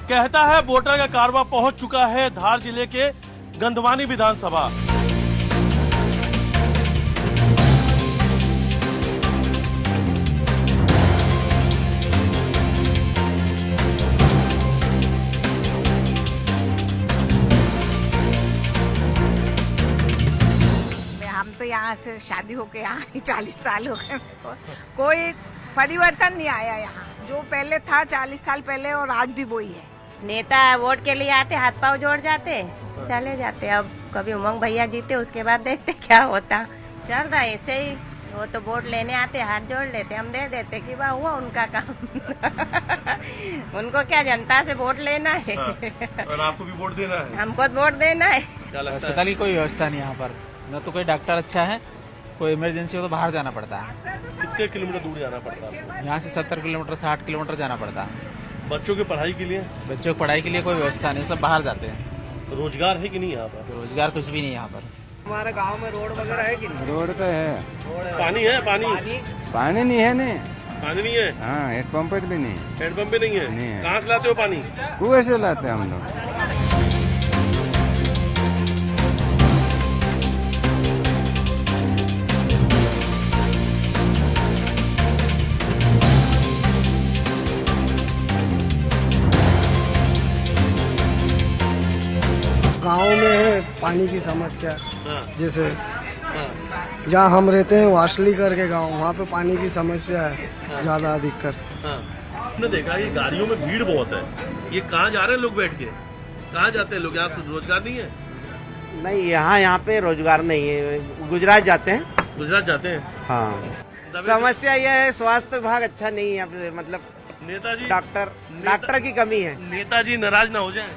कहता है वोटर का कारवा पहुंच चुका है धार जिले के गंधवानी विधानसभा। हम तो यहाँ से शादी होके यहाँ 40 साल हो गए, मेरे को कोई परिवर्तन नहीं आया यहाँ। जो पहले था 40 साल पहले और आज भी वही है। नेता वोट के लिए आते, हाथ पांव जोड़ जाते, चले जाते। अब कभी उमंग भैया जीते, उसके बाद देखते क्या होता। चल रहा है ऐसे ही। वो तो वोट लेने आते, हाथ जोड़ लेते, हम दे देते कि वाह हुआ उनका काम। उनको क्या जनता से वोट लेना है। और आपको भी वोट देना है? हमको वोट देना है। अस्पताल की कोई व्यवस्था नहीं यहाँ पर, न तो कोई डॉक्टर अच्छा है, कोई इमरजेंसी हो तो बाहर जाना पड़ता है। कितने किलोमीटर दूर जाना पड़ता है? यहाँ से 70 किलोमीटर 60 किलोमीटर जाना पड़ता है। बच्चों की पढ़ाई के लिए? बच्चों की पढ़ाई के लिए कोई व्यवस्था नहीं, सब बाहर जाते हैं। रोजगार है कि नहीं यहाँ पर? रोजगार कुछ भी नहीं यहाँ पर। हमारे गांव में रोड वगैरह है कि नहीं? रोड तो है। पानी है? पानी नहीं है नहीं। पानी नहीं है? हाँ, हेड पंप भी नहीं। हेड पंप भी नहीं है? नहीं है। कहाँ से लाते हो पानी? कुएं से लाते हैं हम लोग। गांव में है पानी की समस्या। हाँ। जैसे हाँ। जहाँ हम रहते हैं वाशली करके गांव, वहाँ पे पानी की समस्या है ज्यादा अधिकतर। हाँ। आपने देखा ये गाड़ियों में भीड़ बहुत है, ये कहाँ जा रहे हैं लोग बैठ के? कहाँ जाते हैं लोग? यहाँ तो रोजगार नहीं है? नहीं, यहाँ पे रोजगार नहीं है। गुजरात जाते हैं। गुजरात जाते हैं? हाँ। समस्या यह है स्वास्थ्य विभाग अच्छा नहीं है यहाँ पे, मतलब नेताजी डॉक्टर की कमी है। नेताजी नाराज ना हो जाए,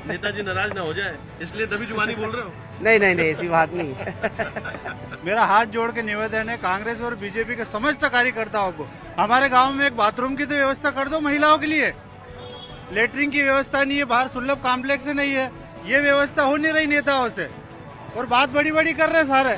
नेताजी नाराज ना हो जाए, इसलिए तभी जुबानी बोल रहे हो? नहीं, ऐसी बात नहीं है। मेरा हाथ जोड़ के निवेदन है कांग्रेस और बीजेपी के समस्त कार्यकर्ताओं को, हमारे गांव में एक बाथरूम की तो व्यवस्था कर दो महिलाओं के लिए। लेटरिन की व्यवस्था नहीं है, बाहर सुलभ कॉम्प्लेक्स नहीं है, ये व्यवस्था हो नहीं रही नेताओं से, और बात बड़ी बड़ी कर रहे सारे।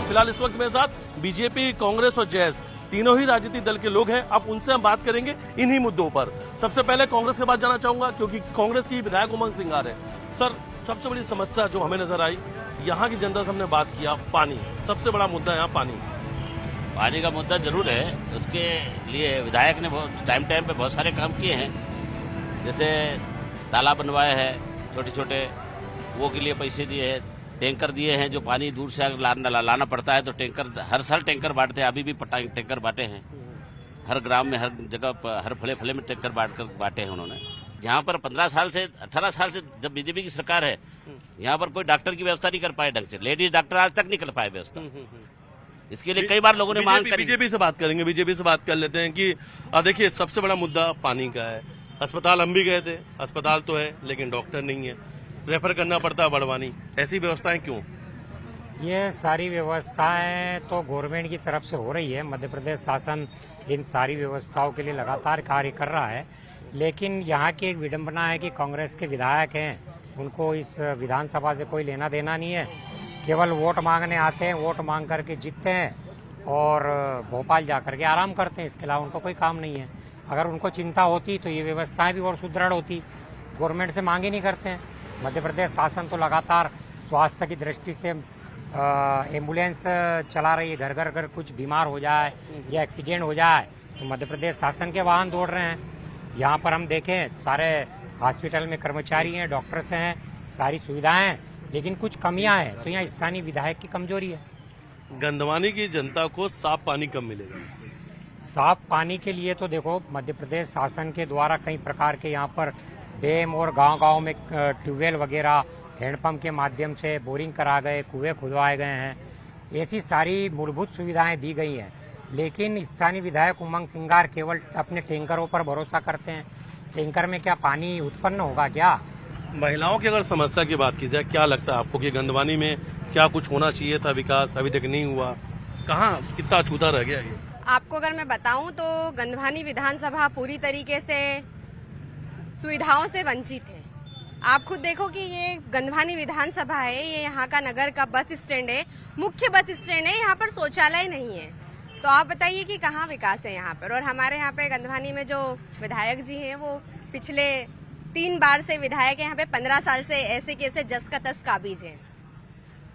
फिलहाल इस वक्त मेरे साथ बीजेपी, कांग्रेस और जैस तीनों ही राजनीतिक दल के लोग हैं। अब उनसे हम बात करेंगे इन्हीं मुद्दों पर। सबसे पहले कांग्रेस के बात जाना चाहूंगा, क्योंकि कांग्रेस की विधायक उमंग सिंगार है। सर, सबसे बड़ी समस्या जो हमें नजर आई, यहाँ की जनता से हमने बात किया, पानी सबसे बड़ा मुद्दा। यहाँ पानी का मुद्दा जरूर है, उसके लिए विधायक ने टाइम पे बहुत सारे काम किए हैं। जैसे तालाब बनवाए हैं छोटे छोटे, वो के लिए पैसे दिए हैं। टैंकर दिए हैं, जो पानी दूर से लाना पड़ता है तो टैंकर, हर साल टैंकर बांटते हैं। अभी भी टैंकर बांटे हैं हर ग्राम में, हर जगह, हर फले में टैंकर बांटे हैं उन्होंने। यहाँ पर 18 साल से जब बीजेपी की सरकार है, यहाँ पर कोई डॉक्टर की व्यवस्था नहीं कर पाए ढंग से। लेडीज डॉक्टर आज तक नहीं कर पाए व्यवस्था। इसके लिए कई बार लोगों ने मांग करी। बीजेपी से बात करेंगे, बीजेपी से बात कर लेते हैं कि देखिए सबसे बड़ा मुद्दा पानी का है। अस्पताल हम भी गए थे, अस्पताल तो है लेकिन डॉक्टर नहीं है, रेफर करना पड़ता है बड़वानी। ऐसी व्यवस्थाएं क्यों? ये सारी व्यवस्थाएं तो गवर्नमेंट की तरफ से हो रही है। मध्य प्रदेश शासन इन सारी व्यवस्थाओं के लिए लगातार कार्य कर रहा है, लेकिन यहाँ की एक विडंबना है कि कांग्रेस के विधायक हैं, उनको इस विधानसभा से कोई लेना देना नहीं है। केवल वोट मांगने आते हैं, वोट मांग करके जीतते हैं और भोपाल जा करके आराम करते हैं। इसके अलावा उनको कोई काम नहीं है। अगर उनको चिंता होती तो ये व्यवस्थाएं भी और सुदृढ़ होती। गवर्नमेंट से मांग ही नहीं करते हैं। मध्य प्रदेश शासन तो लगातार स्वास्थ्य की दृष्टि से एम्बुलेंस चला रही है। घर घर घर कुछ बीमार हो जाए या एक्सीडेंट हो जाए तो मध्य प्रदेश शासन के वाहन दौड़ रहे हैं। यहाँ पर हम देखें सारे हॉस्पिटल में कर्मचारी हैं, डॉक्टर्स हैं, सारी सुविधाएं हैं, लेकिन कुछ कमियां हैं। तो यहाँ स्थानीय विधायक की कमजोरी है। गंधवानी की जनता को साफ पानी कब मिलेगा? साफ पानी के लिए तो देखो, मध्य प्रदेश शासन के द्वारा कई प्रकार के यहाँ पर डैम और गांव-गांव में ट्यूबवेल वगैरह हैंडपंप के माध्यम से बोरिंग करा गए, कुएं खुदवाए गए हैं। ऐसी सारी मूलभूत सुविधाएं दी गई हैं, लेकिन स्थानीय विधायक उमंग सिंगार केवल अपने टैंकरों पर भरोसा करते हैं। टैंकर में क्या पानी उत्पन्न होगा क्या? महिलाओं की अगर समस्या की बात की जाए, क्या लगता है आपको कि गंधवानी में क्या कुछ होना चाहिए था? विकास अभी तक नहीं हुआ, कहाँ कितना अछूता रह गया ये? आपको अगर मैं बताऊं तो गंधवानी विधानसभा पूरी तरीके से सुविधाओं से वंचित है। आप खुद देखो कि ये गंधवानी विधानसभा है, ये यहाँ का नगर का बस स्टैंड है, मुख्य बस स्टैंड है, यहाँ पर शौचालय नहीं है। तो आप बताइए कि कहाँ विकास है यहाँ पर। और हमारे यहाँ पे गंधवानी में जो विधायक जी हैं वो पिछले 3 बार से विधायक है यहाँ पे, 15 साल से ऐसे कैसे जस का तस काबिज है।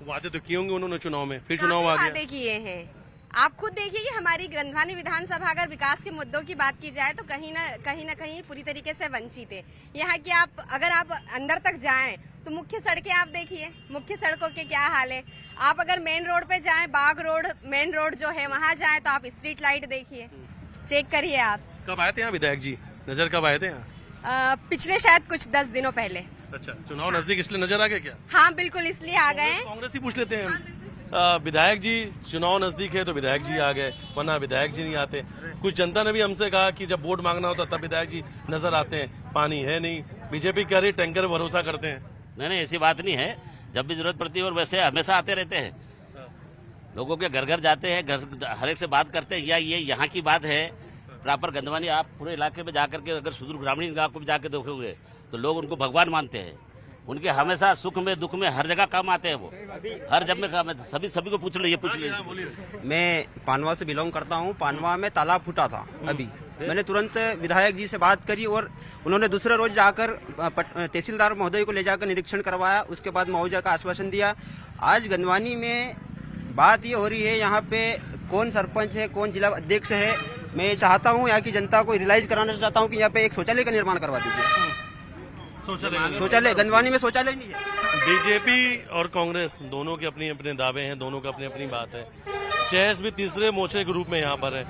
वादे तो किए होंगे उन्होंने चुनाव में, फिर चुनाव आ गया। वादे किए हैं। आप खुद देखिए कि हमारी गंधवानी विधानसभा अगर विकास के मुद्दों की बात की जाए तो कहीं ना कहीं पूरी तरीके से वंचित है। यहाँ की अगर आप अंदर तक जाएं तो मुख्य सड़कें आप देखिए, मुख्य सड़कों के क्या हाल है। आप अगर मेन रोड पे जाएं, बाग रोड मेन रोड जो है वहाँ जाएं तो आप स्ट्रीट लाइट देखिए, चेक करिए आप। कब आए थे यहाँ विधायक जी, नजर कब आए थे यहाँ? पिछले शायद कुछ 10 दिनों पहले। अच्छा, चुनाव नजदीक इसलिए नजर आ गए क्या? हाँ बिल्कुल, इसलिए आ गए। कांग्रेस ही पूछ लेते हैं। विधायक जी, चुनाव नजदीक है तो विधायक जी आ गए, वरना विधायक जी नहीं आते। कुछ जनता ने भी हमसे कहा कि जब वोट मांगना होता तब विधायक जी नजर आते हैं, पानी है नहीं। बीजेपी कह रही टैंकर भरोसा करते हैं। नहीं, ऐसी बात नहीं है। जब भी जरूरत पड़ती है और वैसे हमेशा आते रहते हैं, लोगों के घर घर जाते हैं, घर हर एक से बात करते हैं। या ये यहाँ की बात है प्रॉपर गंधवानी, आप पूरे इलाके में जाकर के अगर सुदूर ग्रामीण इलाकों में जाकर देखोगे तो लोग उनको भगवान मानते हैं। उनके हमेशा सुख में दुख में हर जगह काम आते हैं वो, हर जब में काम आते। सभी को पूछ लो, ये पूछ लो। मैं पानवा से बिलोंग करता हूँ। पानवा में तालाब फूटा था अभी, मैंने तुरंत विधायक जी से बात करी और उन्होंने दूसरे रोज जाकर तहसीलदार महोदय को ले जाकर निरीक्षण करवाया। उसके बाद मुआवजा का आश्वासन दिया। आज गंधवानी में बात ये हो रही है यहाँ पे कौन सरपंच है, कौन जिला अध्यक्ष है। मैं चाहता हूँ यहाँ की जनता को रियलाइज कराना चाहता हूँ कि यहाँ पे एक शौचालय का निर्माण करवा दीजिए। शौचालय गंधवानी में शौचालय नहीं है। बीजेपी और कांग्रेस दोनों के अपने अपने दावे हैं, दोनों का अपनी अपनी बात है। जैस भी तीसरे मोर्चे के रूप में यहाँ पर है।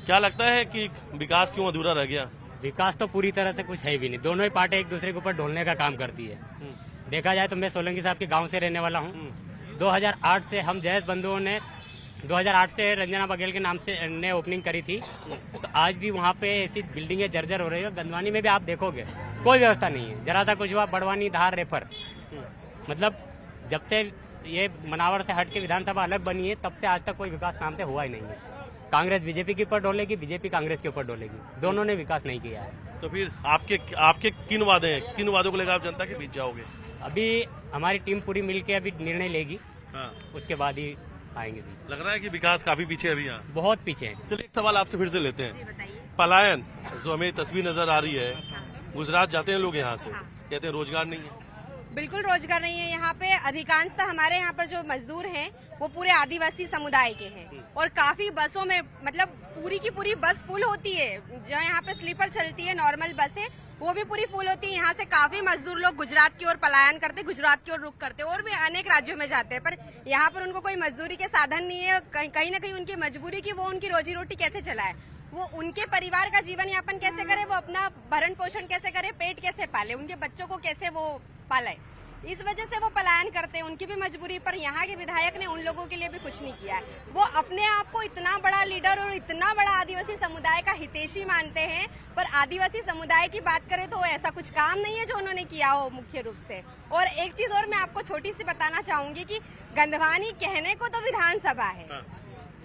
क्या लगता है कि विकास क्यों अधूरा रह गया? विकास तो पूरी तरह से कुछ है भी नहीं। दोनों ही पार्टी एक दूसरे के ऊपर ढोलने का काम करती है। देखा जाए तो मैं सोलंकी साहब के गांव से रहने वाला हूं। 2008 से हम जैस बंधुओं ने 2008 से रंजना बघेल के नाम से ने ओपनिंग करी थी। तो आज भी वहाँ पे ऐसी बिल्डिंगें जर्जर हो रही है। गंधवानी में भी आप देखोगे कोई व्यवस्था नहीं है। जरा सा कुछ हुआ बड़वानी धार रेफर, मतलब जब से ये मनावर से हट के विधानसभा अलग बनी है तब से आज तक कोई विकास नाम से हुआ ही नहीं है। कांग्रेस बीजेपी के ऊपर डोलेगी, बीजेपी कांग्रेस के ऊपर डोलेगी। दोनों ने विकास नहीं किया है। तो फिर आपके किन वादे हैं, किन वादों को लेकर आप जनता के बीच जाओगे? अभी हमारी टीम पूरी मिलके अभी निर्णय लेगी। उसके बाद ही आएंगे। लग रहा है कि विकास काफी पीछे है अभी यहाँ, बहुत पीछे है। चलिए एक सवाल आपसे फिर से लेते हैं। पलायन जो हमें तस्वीर नजर आ रही है, गुजरात जाते हैं लोग यहाँ से, कहते हैं रोजगार नहीं है। बिल्कुल रोजगार नहीं है यहाँ पे। अधिकांशतः हमारे यहाँ पर जो मजदूर हैं वो पूरे आदिवासी समुदाय के हैं और काफी बसों में, मतलब पूरी की पूरी बस फुल होती है। जो यहाँ पे स्लीपर चलती है, नॉर्मल बसें, वो भी पूरी फुल होती है। यहाँ से काफी मजदूर लोग गुजरात की ओर पलायन करते, गुजरात की ओर रुख करते और भी अनेक राज्यों में जाते हैं। पर यहाँ पर उनको कोई मजदूरी के साधन नहीं है। कहीं ना कहीं उनकी मजबूरी की वो उनकी रोजी रोटी कैसे चलाए, वो उनके परिवार का जीवन यापन कैसे करे, वो अपना भरण पोषण कैसे करे, पेट कैसे पाले, उनके बच्चों को कैसे वो पाले। इस वजह से वो पलायन करते हैं, उनकी भी मजबूरी। पर यहाँ के विधायक ने उन लोगों के लिए भी कुछ नहीं किया है। वो अपने आप को इतना बड़ा लीडर और इतना बड़ा आदिवासी समुदाय का हितैषी मानते हैं, पर आदिवासी समुदाय की बात करें तो ऐसा कुछ काम नहीं है जो उन्होंने किया हो मुख्य रूप से। और एक चीज और मैं आपको छोटी सी बताना चाहूंगी कि गंधवानी कहने को तो विधानसभा है,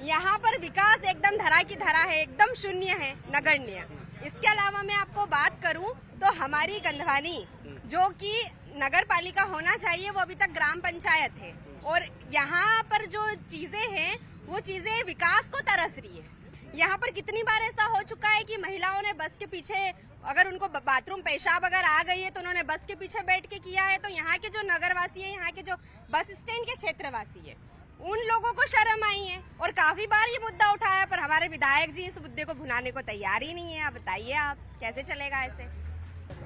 यहाँ पर विकास एकदम धरा की धरा है, एकदम शून्य है, नगण्य। इसके अलावा मैं आपको बात करूं तो हमारी गंधवानी जो कि नगर पालिका होना चाहिए वो अभी तक ग्राम पंचायत है। और यहाँ पर जो चीजें हैं वो चीजें विकास को तरस रही है। यहाँ पर कितनी बार ऐसा हो चुका है कि महिलाओं ने बस के पीछे, अगर उनको बाथरूम पेशाब अगर आ गई है तो उन्होंने बस के पीछे बैठ के किया है। तो यहाँ के जो नगरवासी है, यहाँ के जो बस स्टैंड के क्षेत्रवासी है, उन लोगों को शर्म आई है और काफी बार ये मुद्दा उठाया, पर हमारे विधायक जी इस मुद्दे को भुनाने को तैयार ही नहीं है। आप बताइए, आप कैसे चलेगा ऐसे?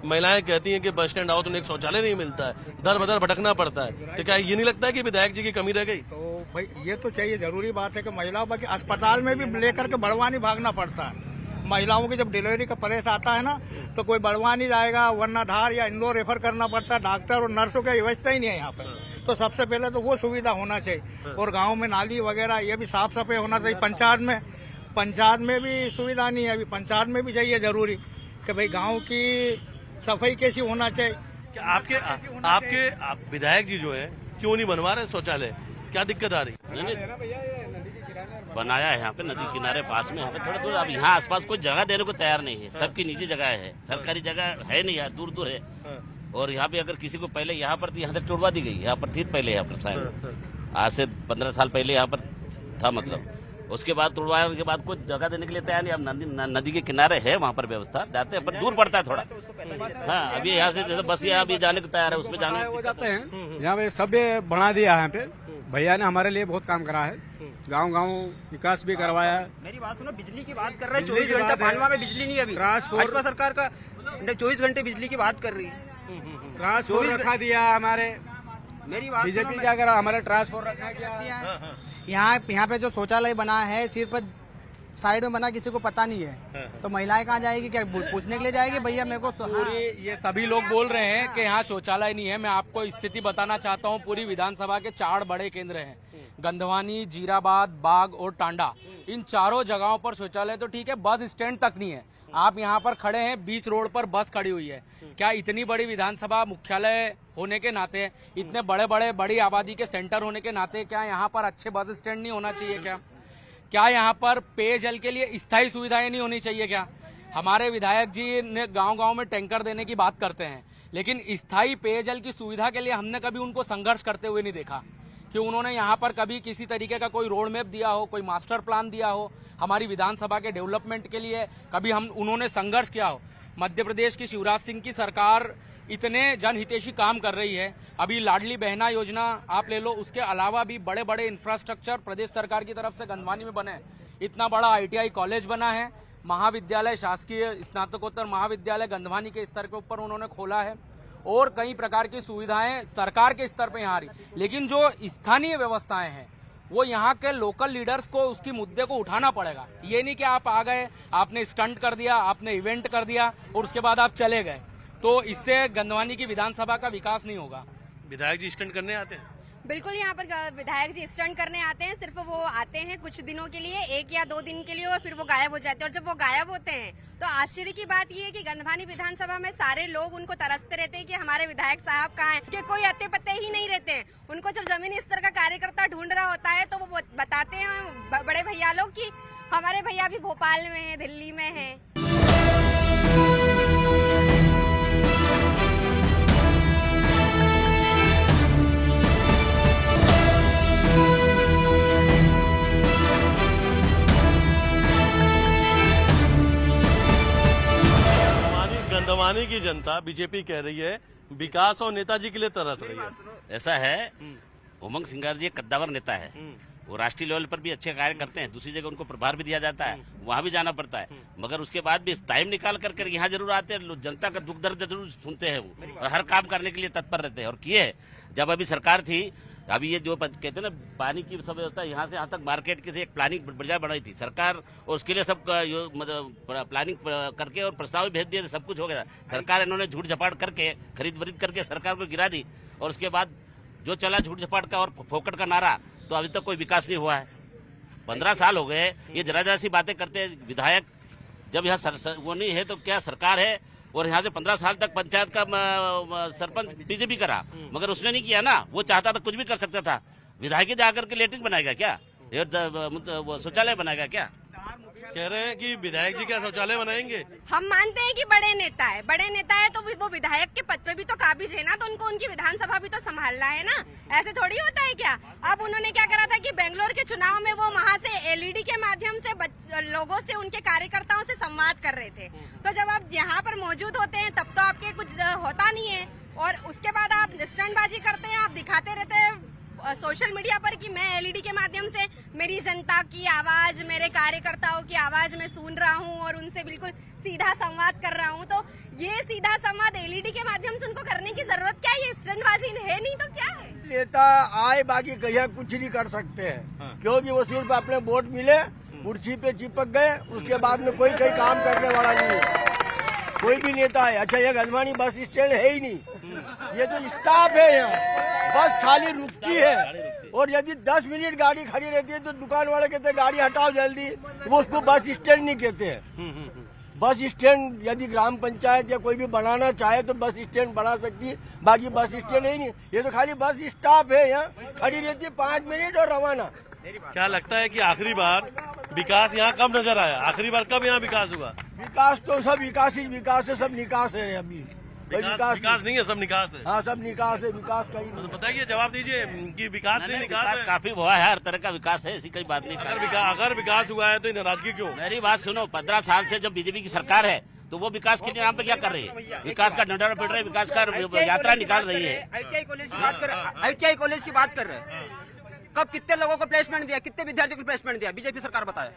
महिलाएं कहती हैं कि बस स्टैंड आओ तो एक शौचालय नहीं मिलता है, दर बदर भटकना पड़ता है। तो क्या ये नहीं लगता है कि विधायक जी की कमी रह गई? तो भाई ये तो चाहिए, जरूरी बात है कि महिलाओं को अस्पताल में भी लेकर के बड़वानी भागना पड़ता है। महिलाओं की जब डिलीवरी का परेश आता है ना तो कोई बड़वानी जाएगा, वरना धार या इंदौर रेफर करना पड़ता है। डॉक्टर और नर्सों की व्यवस्था ही नहीं है यहाँ पर। तो सबसे पहले तो वो सुविधा होना चाहिए। और गाँव में नाली वगैरह ये भी साफ सफाई होना चाहिए। पंचायत में भी सुविधा नहीं है। अभी पंचायत में भी चाहिए जरूरी कि भाई गाँव की सफाई कैसी होना चाहिए। क्या आपके विधायक जी जो है क्यों नहीं बनवा रहे शौचालय? क्या दिक्कत आ रही? बनाया है यहाँ पे नदी किनारे पास में, यहाँ पे थोड़ा दूर। अब यहाँ आसपास कोई जगह देने को तैयार नहीं है, सबकी निजी जगह है, सरकारी जगह है नहीं, यहाँ दूर दूर है। और यहाँ पे अगर किसी को पहले यहाँ पर थी, यहाँ तक टुड़वा दी गई, यहाँ पर थी पहले, यहाँ पर शायद आज से 15 साल पहले यहाँ पर था, मतलब उसके बाद तुड़वाने के बाद कोई जगह देने के लिए तैयार नहीं। अब नदी के किनारे है, वहाँ पर व्यवस्था, जाते हैं पर दूर पड़ता है थोड़ा। हाँ, अभी यहाँ से जैसे बस यहाँ भी जाने को तैयार है, उसमें जाने वो जाते हैं। यहाँ पे सब बना दिया है, यहाँ पे भैया ने हमारे लिए बहुत काम करा है, गांव विकास भी करवाया है। मेरी बात सुनो, बिजली की बात कर रहे हैं, 24 घंटे पानवा में बिजली नहीं है अभी। भाजपा सरकार का 24 घंटे बिजली की बात कर रही है। ट्रांसफॉर्मर रखा दिया हमारे, मेरी बात बीजेपी क्या करा, हमारे ट्रांसफॉर्मर रखा दिया। यहाँ पे जो शौचालय बना है सिर्फ साइड में बना, किसी को पता नहीं है, तो महिलाएं कहाँ जाएगी, क्या पूछने के लिए जाएगी भैया मेरे को? पूरी ये सभी लोग बोल रहे हैं कि यहाँ शौचालय नहीं है। मैं आपको स्थिति बताना चाहता हूँ, पूरी विधानसभा के 4 बड़े केंद्र हैं, गंधवानी, जीराबाद, बाग और टांडा। इन चारों जगहों पर शौचालय तो ठीक है, बस स्टैंड तक नहीं है। आप यहाँ पर खड़े हैं, बीच रोड पर बस खड़ी हुई है। क्या इतनी बड़ी विधानसभा मुख्यालय होने के नाते, इतने बड़ी आबादी के सेंटर होने के नाते, क्या यहाँ पर अच्छे बस स्टैंड नहीं होना चाहिए? क्या यहाँ पर पेयजल के लिए स्थायी सुविधाएं नहीं होनी चाहिए? क्या हमारे विधायक जी ने गांव-गांव में टैंकर देने की बात करते हैं, लेकिन स्थायी पेयजल की सुविधा के लिए हमने कभी उनको संघर्ष करते हुए नहीं देखा कि उन्होंने यहाँ पर कभी किसी तरीके का कोई रोड मैप दिया हो, कोई मास्टर प्लान दिया हो हमारी विधानसभा के डेवलपमेंट के लिए, कभी उन्होंने संघर्ष किया हो। मध्य प्रदेश की शिवराज सिंह की सरकार इतने जनहितैषी काम कर रही है। अभी लाडली बहना योजना आप ले लो, उसके अलावा भी बड़े बड़े इंफ्रास्ट्रक्चर प्रदेश सरकार की तरफ से गंधवानी में बने। इतना बड़ा ITI कॉलेज बना है, महाविद्यालय, शासकीय स्नातकोत्तर महाविद्यालय गंधवानी के स्तर के ऊपर उन्होंने खोला है, और कई प्रकार की सुविधाएं सरकार के स्तर पे यहाँ आ रही। लेकिन जो स्थानीय व्यवस्थाएं हैं वो यहाँ के लोकल लीडर्स को उसकी मुद्दे को उठाना पड़ेगा। ये नहीं कि आप आ गए, आपने स्टंट कर दिया, आपने इवेंट कर दिया और उसके बाद आप चले गए, तो इससे गंधवानी की विधानसभा का विकास नहीं होगा। विधायक जी स्टंट करने आते हैं? बिल्कुल, यहाँ पर विधायक जी स्टंट करने आते हैं। सिर्फ वो आते हैं कुछ दिनों के लिए, 1 या 2 दिन के लिए, और फिर वो गायब हो जाते हैं। और जब वो गायब होते हैं तो आश्चर्य की बात ये है कि गंधवानी विधानसभा में सारे लोग उनको तरसते रहते हैं कि हमारे विधायक साहब कहाँ हैं, कि कोई अत्ते पत्ते ही नहीं रहते हैं। उनको जब जमीनी स्तर का कार्यकर्ता ढूंढ रहा होता है तो वो बताते हैं बड़े भैया लोग कि हमारे भैया भी भोपाल में है, दिल्ली में है। गंधवानी की जनता, बीजेपी कह रही है, विकास और नेताजी के लिए तरस रही है। ऐसा है, उमंग सिंगार जी एक कद्दावर नेता है, वो राष्ट्रीय लेवल पर भी अच्छे कार्य करते हैं, दूसरी जगह उनको प्रभार भी दिया जाता है, वहाँ भी जाना पड़ता है, मगर उसके बाद भी टाइम निकाल कर यहाँ जरूर आते हैं, जनता का दुख दर्द जरूर सुनते हैं वो, और हर काम करने के लिए तत्पर रहते हैं। और किए, जब अभी सरकार थी, अभी ये जो कहते हैं ना पानी की सब व्यवस्था, यहाँ से यहाँ तक मार्केट की एक प्लानिंग बढ़िया बनाई थी सरकार, और उसके लिए सब मतलब प्लानिंग करके और प्रस्ताव भी भेज दिए थे, सब कुछ हो गया। सरकार इन्होंने झूठ झपाट करके, खरीद वरीद करके सरकार को गिरा दी, और उसके बाद जो चला झूठ झपाट का और फोकट का नारा, तो अभी तक कोई विकास नहीं हुआ है। 15 साल हो गए ये जरा सी बातें करते हैं विधायक। जब यहाँ वो नहीं है तो क्या सरकार है? और यहाँ से 15 साल तक पंचायत का सरपंच बीजेपी करा, मगर उसने नहीं किया ना। वो चाहता था कुछ भी कर सकता था। विधायक जाकर के लेटरिन बनाएगा क्या? वो शौचालय बनाएगा क्या? कह रहे हैं कि विधायक जी क्या शौचालय बनाएंगे? हम मानते हैं कि बड़े नेता है तो वो विधायक के पद पे भी तो काबिज है ना, तो उनको उनकी विधानसभा भी तो संभालना है ना। ऐसे थोड़ी होता है क्या? अब उन्होंने क्या करा था कि बेंगलोर के चुनाव में वो वहाँ से LED के माध्यम से लोगों से, उनके कार्यकर्ताओं से संवाद कर रहे थे। तो जब आप यहाँ पर मौजूद होते हैं तब तो आपके कुछ होता नहीं है, और उसके बाद आप स्टंटबाजी करते हैं, आप दिखाते रहते हैं सोशल मीडिया पर कि मैं LED के माध्यम से मेरी जनता की आवाज, मेरे कार्यकर्ताओं की आवाज मैं सुन रहा हूं और उनसे बिल्कुल सीधा संवाद कर रहा हूं। तो ये सीधा संवाद LED के माध्यम से उनको करने की जरूरत क्या है? ये स्टंटबाजी है नहीं तो क्या है? नेता आए बाकी कहीं कुछ नहीं कर सकते हैं, क्योंकि वो सिर्फ अपने वोट मिले, कुर्सी पे चिपक गए, उसके बाद में कोई काम करने वाला नहीं है। कोई भी नेता है। अच्छा, ये गंधवानी बस स्टैंड है ही नहीं, ये तो स्टाफ है यहाँ, बस खाली रुकती है, और यदि 10 मिनट गाड़ी खड़ी रहती है तो दुकान वाले कहते हैं गाड़ी हटाओ जल्दी, वो उसको बस स्टैंड नहीं कहते हैं। बस स्टैंड यदि ग्राम पंचायत या कोई भी बनाना चाहे तो बस स्टैंड बना सकती है, बाकी बस स्टैंड है ही नहीं। ये तो खाली बस स्टाफ है, यहाँ खड़ी रहती है 5 मिनट और रवाना। क्या लगता है कि आखिरी बार विकास यहाँ कब नजर आया? आखिरी बार कब यहाँ विकास हुआ? विकास तो सब विकास है, सब निकास है। अभी विकास नहीं है, सब निकास है। हाँ, सब निकास है, विकास कहीं तो बताइए, जवाब दीजिए कि विकास नहीं, निकास है। काफी हुआ है, हर तरह का विकास है, ऐसी कोई बात नहीं। अगर विकास हुआ है तो नाराजगी क्यों? मेरी बात सुनो, 15 साल से जब बीजेपी की सरकार है तो वो विकास के नाम पे क्या कर रही है? विकास का डंडा पिट रही है, विकास का यात्रा निकाल रही है। ITI कॉलेज की बात कर रहे हैं। कब कितने लोगों को प्लेसमेंट दिया, कितने विद्यार्थियों को प्लेसमेंट दिया बीजेपी सरकार बताए।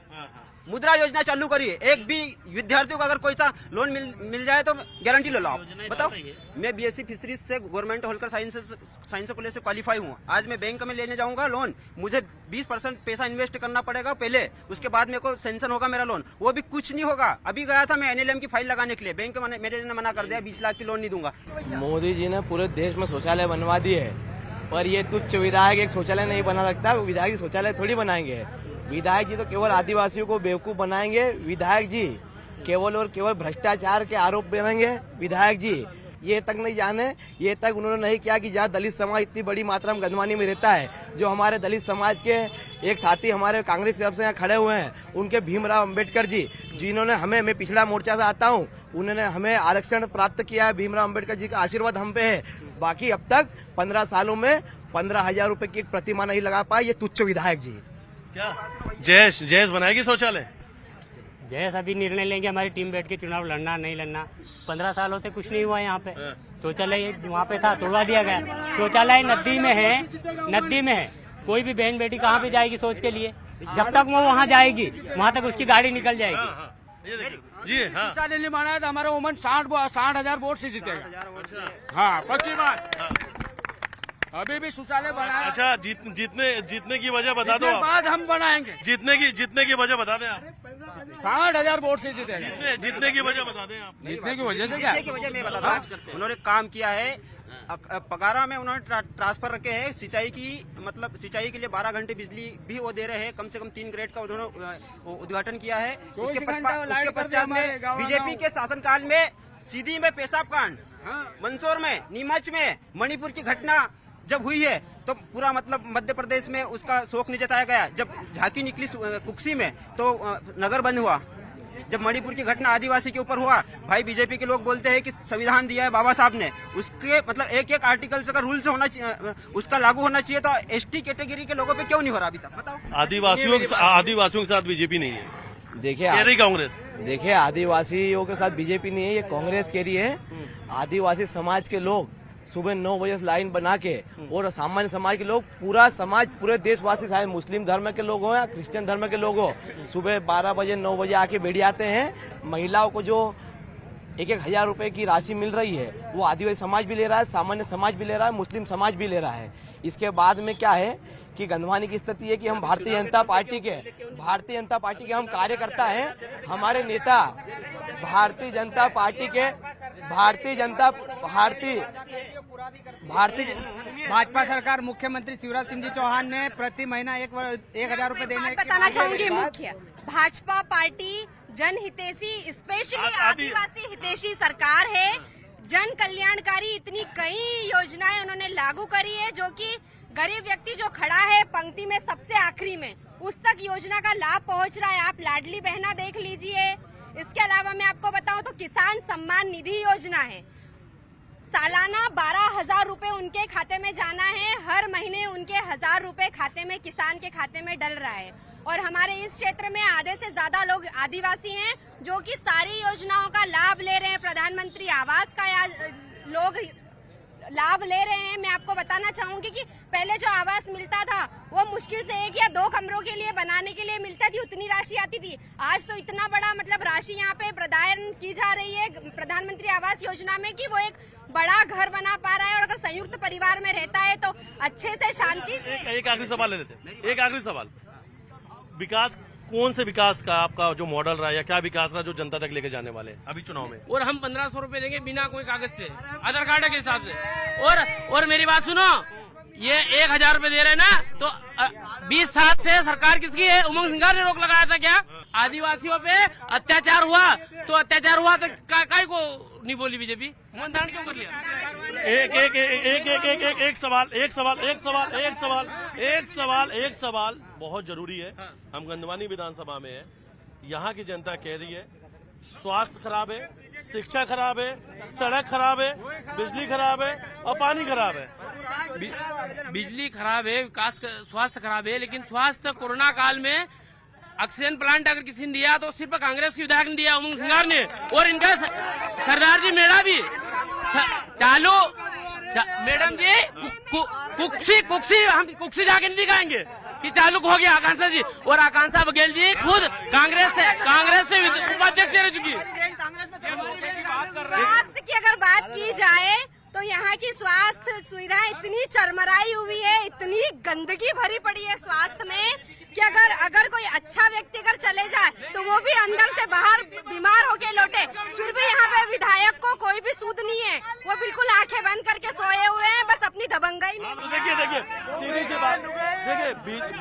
मुद्रा योजना चालू करिए, एक भी विद्यार्थियों को अगर कोई सा लोन मिल जाए तो गारंटी लो लाओ। बताओ, मैं BSc फिशरीज से गवर्नमेंट होलकर साइंस कॉलेज से क्वालिफाई हूँ। आज मैं बैंक में लेने जाऊंगा लोन, मुझे 20% पैसा इन्वेस्ट करना पड़ेगा पहले, उसके बाद मेरे को सेंशन होगा मेरा लोन। वो भी कुछ नहीं होगा। अभी गया था मैं NLM की फाइल लगाने के लिए, बैंक मैनेजर ने मना कर दिया, 20 लाख की लोन नहीं दूंगा। मोदी जी ने पूरे देश में शौचालय बनवा दिए है, पर ये तुच्छ विधायक एक शौचालय नहीं बना सकता। विधायक शौचालय थोड़ी बनाएंगे। विधायक जी तो केवल आदिवासियों को बेवकूफ बनाएंगे। विधायक जी केवल और केवल भ्रष्टाचार के आरोप बनाएंगे। विधायक जी ये तक नहीं जाने, ये तक उन्होंने नहीं किया कि जहाँ दलित समाज इतनी बड़ी मात्रा में गंदवानी में रहता है, जो हमारे दलित समाज के एक साथी हमारे कांग्रेस की तरफ से यहाँ खड़े हुए हैं, उनके भीमराव अंबेडकर जी, जिन्होंने हमें, मैं पिछला मोर्चा से आता हूँ, उन्होंने हमें आरक्षण प्राप्त किया है। भीमराव अंबेडकर जी का आशीर्वाद हम पे है। बाकी अब तक 15 सालों में 15,000 रुपए की एक प्रतिमा नहीं लगा पाए ये तुच्छ विधायक जी। क्या जयेश बनाएगी शौचालय? जैस अभी निर्णय लेंगे, हमारी टीम बैठ के चुनाव लड़ना नहीं लड़ना। 15 सालों से कुछ नहीं हुआ यहाँ पे। शौचालय वहाँ पे था, तोड़वा दिया गया। शौचालय नदी में है। कोई भी बहन बेटी कहाँ पे जाएगी सोच के लिए? जब तक वो वहाँ जाएगी, वहाँ तक उसकी गाड़ी निकल जाएगी। ये देखिए जी, हाँ, शौचालय नहीं बनाया तो हमारा वोमन 60,000 वोट से जीतेगा। हाँ, पक्की बात। अभी भी शौचालय बनाया। अच्छा, जीतने की वजह बता दो। बाद हम बनाएंगे। जीतने की वजह बता दें आप। 60,000 वोट से जीतेगा। जीतने की वजह बता दें आप। जीतने की वजह से क्या? उन्होंने काम किया है। पगारा में उन्होंने ट्रांसफर रखे हैं। सिंचाई के लिए 12 घंटे बिजली भी वो दे रहे हैं। कम से कम 3 ग्रेड का उन्होंने उद्घाटन किया है। उसके पश्चात में बीजेपी के शासनकाल में सीधी में पेशाब कांड, मंदसौर में, नीमच में, मणिपुर की घटना जब हुई है तो पूरा मध्य प्रदेश में उसका शोक नहीं जताया गया। जब झांकी निकली कुक्सी में तो नगर बंद हुआ। जब मणिपुर की घटना आदिवासी के ऊपर हुआ, भाई बीजेपी के लोग बोलते हैं कि संविधान दिया है बाबा साहब ने, उसके एक आर्टिकल का रूल्स होना चाहिए, उसका लागू होना चाहिए। तो ST कैटेगरी के लोगों पे क्यों नहीं हो रहा अभी तक? बताओ। आदिवासियों के साथ बीजेपी नहीं है, देखिए कांग्रेस। देखिए, आदिवासियों के साथ बीजेपी नहीं है, ये कांग्रेस कह रही है। आदिवासी समाज के लोग सुबह 9 बजे से लाइन बना के, और सामान्य समाज के लोग, पूरा समाज, पूरे देशवासी, चाहे मुस्लिम धर्म के लोग हो या क्रिश्चियन धर्म के लोग हो, सुबह 12 बजे 9 बजे आके बैठ जाते हैं। महिलाओं को जो 1,000 रुपए की राशि मिल रही है, वो आदिवासी समाज भी ले रहा है, सामान्य समाज भी ले रहा है, मुस्लिम समाज भी ले रहा है। इसके बाद में क्या है कि गंधवानी की स्थिति है कि हम भारतीय जनता पार्टी के हम कार्यकर्ता हैं। हमारे नेता भाजपा सरकार, मुख्यमंत्री शिवराज सिंह जी चौहान ने प्रति महीना 1,000 रुपए देने की बताना चाहूंगी। मुख्य भाजपा पार्टी जनहितैषी, स्पेशली आदिवासी हितैषी सरकार है। जन कल्याणकारी इतनी कई योजनाएं उन्होंने लागू करी है, जो कि गरीब व्यक्ति जो खड़ा है पंक्ति में सबसे आखिरी में, उस तक योजना का लाभ पहुंच रहा है। आप लाडली बहना देख लीजिए। इसके अलावा मैं आपको बताऊं तो किसान सम्मान निधि योजना है। सालाना 12,000 रुपए उनके खाते में जाना है। हर महीने उनके 1,000 रुपए खाते में, किसान के खाते में डल रहा है। और हमारे इस क्षेत्र में आधे से ज्यादा लोग आदिवासी हैं, जो कि सारी योजनाओं का लाभ ले रहे हैं। प्रधानमंत्री आवास का लोग लाभ ले रहे हैं। मैं आपको बताना चाहूंगी कि पहले जो आवास मिलता था वो मुश्किल से 1 या 2 कमरों के लिए बनाने के लिए मिलता थी, उतनी राशि आती थी। आज तो इतना बड़ा राशि यहाँ पे प्रदान की जा रही है प्रधानमंत्री आवास योजना में, कि वो एक बड़ा घर बना पा रहा है। और अगर संयुक्त परिवार में रहता है तो अच्छे से शांति। एक आखिरी सवाल ले लेते हैं। एक आखिरी सवाल, विकास, कौन से विकास का आपका जो मॉडल रहा है, या क्या विकास रहा जो जनता तक लेके जाने वाले अभी चुनाव में? और हम 1,500 रुपए देंगे बिना कोई कागज से, आधार कार्ड के हिसाब से। और मेरी बात सुनो, ये 1,000 रुपए दे रहे हैं ना, तो 20 साल से सरकार किसकी है? उमंग सिंघार ने रोक लगाया था क्या? आदिवासियों पे अत्याचार हुआ तो काय को नहीं बोली बीजेपी? मनधारण क्यों कर लिया? एक सवाल बहुत जरूरी है। हम गंधवानी विधानसभा में है, यहाँ की जनता कह रही है स्वास्थ्य खराब है, शिक्षा खराब है, सड़क खराब है, बिजली खराब है और पानी खराब है। बिजली खराब है, विकास स्वास्थ्य खराब है, लेकिन स्वास्थ्य कोरोना काल में ऑक्सीजन प्लांट अगर किसी ने दिया तो सिर्फ कांग्रेस के विधायक ने दिया, उमंग सिंगार ने, और इनका सरदार जी मेरा भी चालू मैडम जी कुक्सी हम कुक्सी जाके नहीं दिखाएंगे कि चालू हो गया आकांक्षा जी, और आकांक्षा बघेल जी खुद कांग्रेस से उपाध्यक्ष रह चुकी। स्वास्थ्य की अगर बात की जाए तो यहाँ की स्वास्थ्य सुविधाएं इतनी चरमराई हुई है, इतनी गंदगी भरी पड़ी है स्वास्थ्य में कि अगर कोई अच्छा व्यक्ति अगर चले जाए तो वो भी अंदर से बाहर बीमार होके लौटे, फिर भी यहाँ पे विधायक को कोई भी सूद नहीं है, वो बिल्कुल आंखें बंद करके सोए हुए हैं, बस अपनी दबंगाई में। तो देखिए सीधी सी बात, देखिए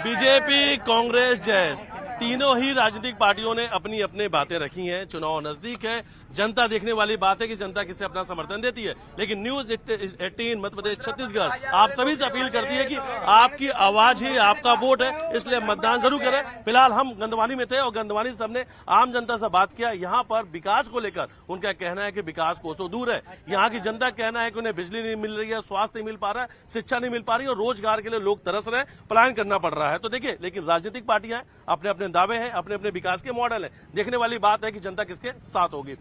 बीजेपी, कांग्रेस, जैस तीनों ही राजनीतिक पार्टियों ने अपनी अपनी बातें रखी हैं। चुनाव नजदीक है, जनता देखने वाली बात है कि जनता किसे अपना समर्थन देती है, लेकिन न्यूज 18 मध्य प्रदेश छत्तीसगढ़ आप सभी से अपील करती है कि आपकी आवाज ही आपका वोट है, इसलिए मतदान जरूर करें। फिलहाल हम गंदवानी में थे और गंदवानी से हमने आम जनता से बात किया। यहाँ पर विकास को लेकर उनका कहना है कि विकास कोसों दूर है। यहाँ की जनता का कहना है कि उन्हें बिजली नहीं मिल रही है, स्वास्थ्य नहीं मिल पा रहा है, शिक्षा नहीं मिल पा रही है और रोजगार के लिए लोग तरस रहे हैं, पलायन करना पड़ रहा है। तो देखिए, लेकिन राजनीतिक पार्टियां अपने अपने दावे हैं, अपने अपने विकास के मॉडल हैं। देखने वाली बात है कि जनता किसके साथ होगी।